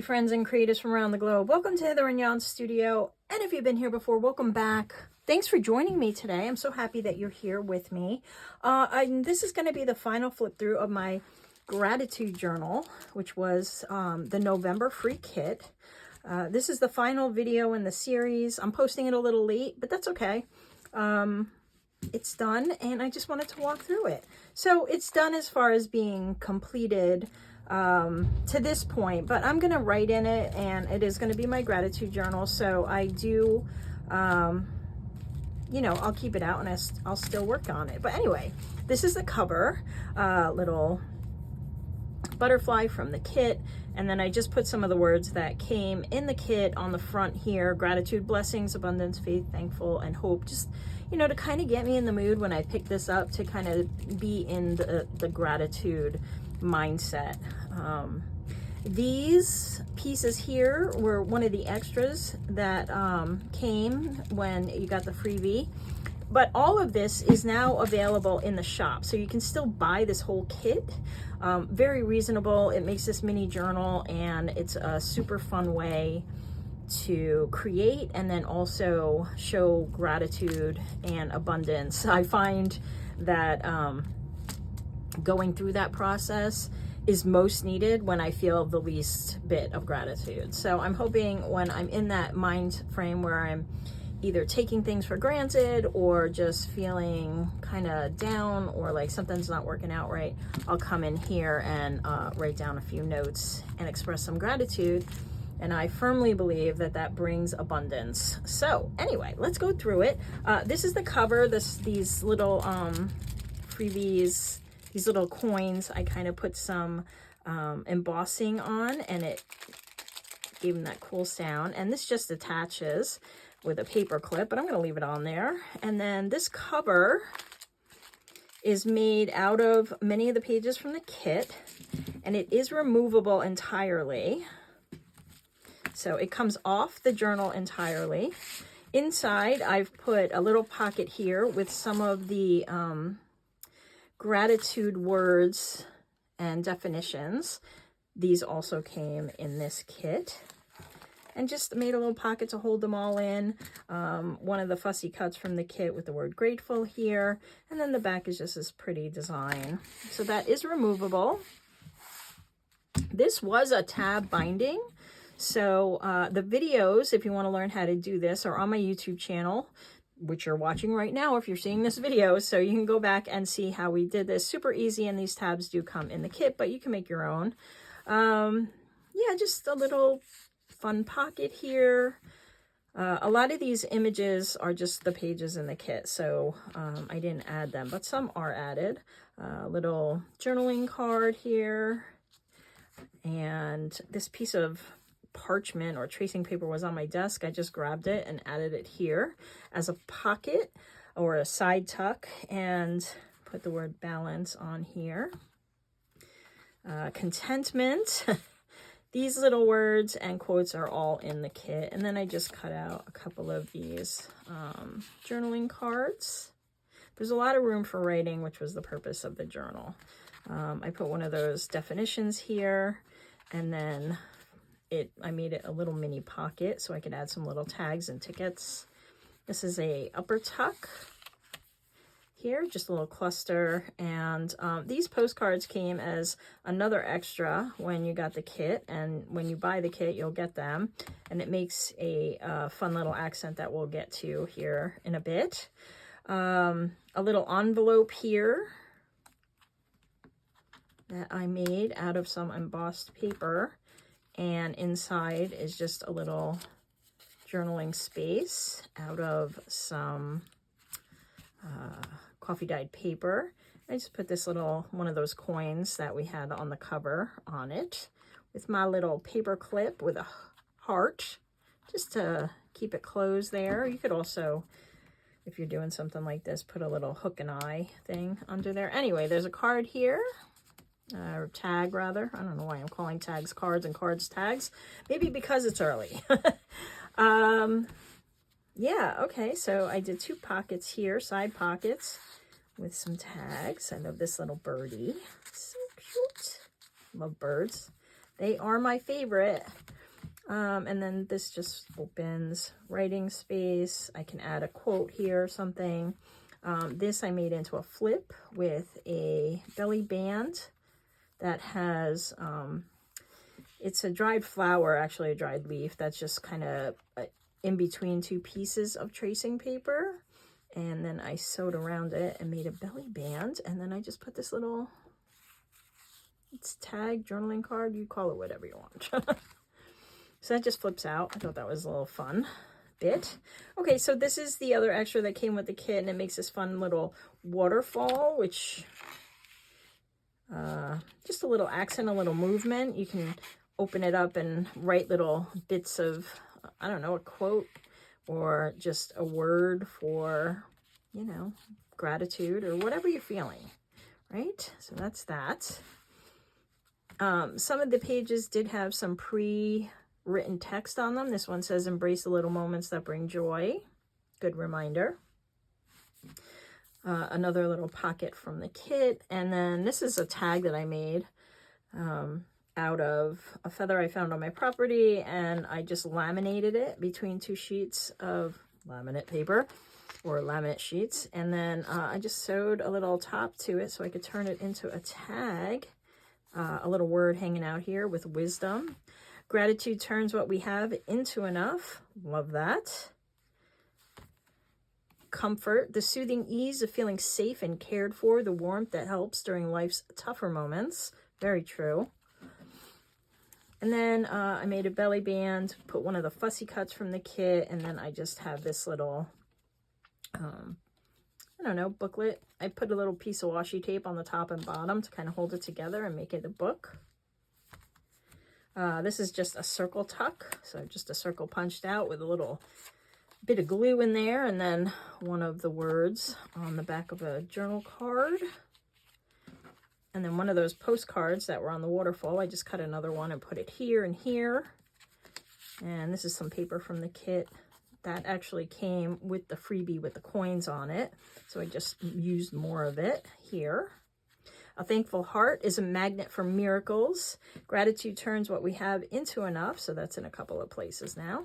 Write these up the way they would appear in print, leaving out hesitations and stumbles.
friends and creatives from around the globe. Welcome to Hither and Yon Studio. And if you've been here before, welcome back. Thanks for joining me today. I'm so happy that you're here with me. This is going to be the final flip through of my gratitude journal, which was the November free kit. This is the final video in the series. I'm posting it a little late, but that's okay. It's done, and I just wanted to walk through it. So it's done as far as being completed to this point, but I'm going to write in it, and it is going to be my gratitude journal. So I do, you know, I'll keep it out and I'll still work on it. But anyway, this is the cover, little butterfly from the kit. And then I just put some of the words that came in the kit on the front here: gratitude, blessings, abundance, faith, thankful, and hope. Just, you know, to kind of get me in the mood when I pick this up, to kind of be in the gratitude mindset. These pieces here were one of the extras that came when you got the freebie, but all of this is now available in the shop, so you can still buy this whole kit. Very reasonable. It makes this mini journal, and it's a super fun way to create and then also show gratitude and abundance. I find that going through that process is most needed when I feel the least bit of gratitude. So I'm hoping when I'm in that mind frame where I'm either taking things for granted or just feeling kind of down, or like something's not working out right, I'll come in here and write down a few notes and express some gratitude. And I firmly believe that that brings abundance. So anyway, let's go through it. This is the cover. These little freebies, these little coins, I kind of put some embossing on, and it gave them that cool sound. And this just attaches with a paper clip, but I'm going to leave it on there. And then this cover is made out of many of the pages from the kit, and it is removable entirely. So it comes off the journal entirely. Inside, I've put a little pocket here with some of the gratitude words and definitions. These also came in this kit. And just made a little pocket to hold them all in. One of the fussy cuts from the kit with the word grateful here. And then the back is just this pretty design. So that is removable. This was a tab binding. So the videos, if you want to learn how to do this, are on my YouTube channel, which you're watching right now if you're seeing this video. So you can go back and see how we did this. Super easy, and these tabs do come in the kit, but you can make your own. Yeah, just a little fun pocket here. A lot of these images are just the pages in the kit, so I didn't add them, but some are added. Little journaling card here, and this piece of parchment or tracing paper was on my desk. I just grabbed it and added it here as a pocket or a side tuck, and put the word balance on here. Contentment. These little words and quotes are all in the kit. And then I just cut out a couple of these journaling cards. There's a lot of room for writing, which was the purpose of the journal. I put one of those definitions here, and then I made it a little mini pocket so I could add some little tags and tickets. This is a upper tuck here, just a little cluster. And these postcards came as another extra when you got the kit, and when you buy the kit you'll get them, and it makes a fun little accent that we'll get to here in a bit. A little envelope here that I made out of some embossed paper, and inside is just a little journaling space out of some coffee dyed paper. I just put this little one of those coins that we had on the cover on it, with my little paper clip with a heart, just to keep it closed there. You could also, if you're doing something like this, put a little hook and eye thing under there. Anyway, there's a card here, or tag rather. I don't know why I'm calling tags cards and cards tags. Maybe because it's early. Yeah, okay, so I did two pockets here, side pockets, with some tags. I love this little birdie. So cute. Love birds. They are my favorite. And then this just opens writing space. I can add a quote here or something. This I made into a flip with a belly band that has, it's a dried flower, actually a dried leaf, that's just kind of in between two pieces of tracing paper. And then I sewed around it and made a belly band. And then I just put this little, it's tag, journaling card, you call it whatever you want. So that just flips out. I thought that was a little fun bit. Okay, so this is the other extra that came with the kit, and it makes this fun little waterfall, which just a little accent, a little movement. You can open it up and write little bits of, I don't know, a quote or just a word for, you know, gratitude or whatever you're feeling, right? So that's that. Some of the pages did have some pre-written text on them. This one says, embrace the little moments that bring joy. Good reminder. Another little pocket from the kit. And then this is a tag that I made out of a feather I found on my property, and I just laminated it between two sheets of laminate paper or laminate sheets. And then I just sewed a little top to it so I could turn it into a tag. A little word hanging out here with wisdom. Gratitude turns what we have into enough. Love that. Comfort, the soothing ease of feeling safe and cared for, the warmth that helps during life's tougher moments. Very true. And then I made a belly band, put one of the fussy cuts from the kit, and then I just have this little, I don't know, booklet. I put a little piece of washi tape on the top and bottom to kind of hold it together and make it a book. This is just a circle tuck, so just a circle punched out with a little bit of glue in there, and then one of the words on the back of a journal card. And then one of those postcards that were on the waterfall, I just cut another one and put it here and here. And this is some paper from the kit that actually came with the freebie with the coins on it. So I just used more of it here. A thankful heart is a magnet for miracles. Gratitude turns what we have into enough. So that's in a couple of places now.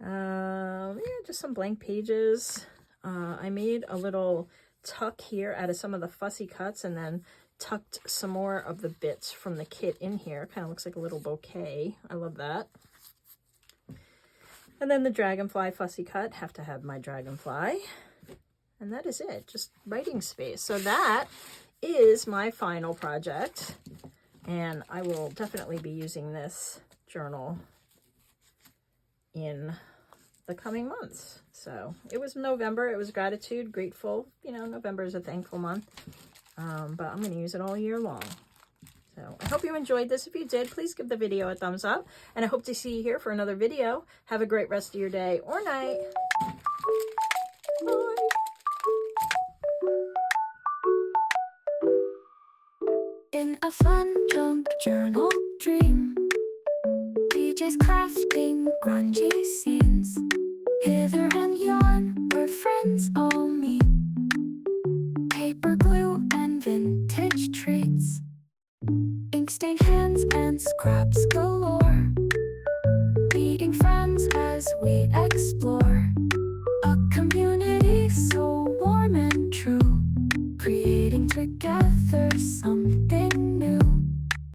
Yeah, just some blank pages. I made a little tuck here out of some of the fussy cuts, and then tucked some more of the bits from the kit in here. Kind of looks like a little bouquet. I love that. And then the dragonfly fussy cut. Have to have my dragonfly. And that is it. Just writing space. So that is my final project. And I will definitely be using this journal in the coming months. So it was November. It was gratitude, grateful. You know, November is a thankful month. But I'm going to use it all year long. So I hope you enjoyed this. If you did, please give the video a thumbs up. And I hope to see you here for another video. Have a great rest of your day or night. Bye. In a fun junk journal dream, DJ's crafting grungy scenes. Hither and yon, where friends all meet. Paper glue and vintage treats. Ink stained hands and scraps galore. Meeting friends as we explore. A community so warm and true. Creating together something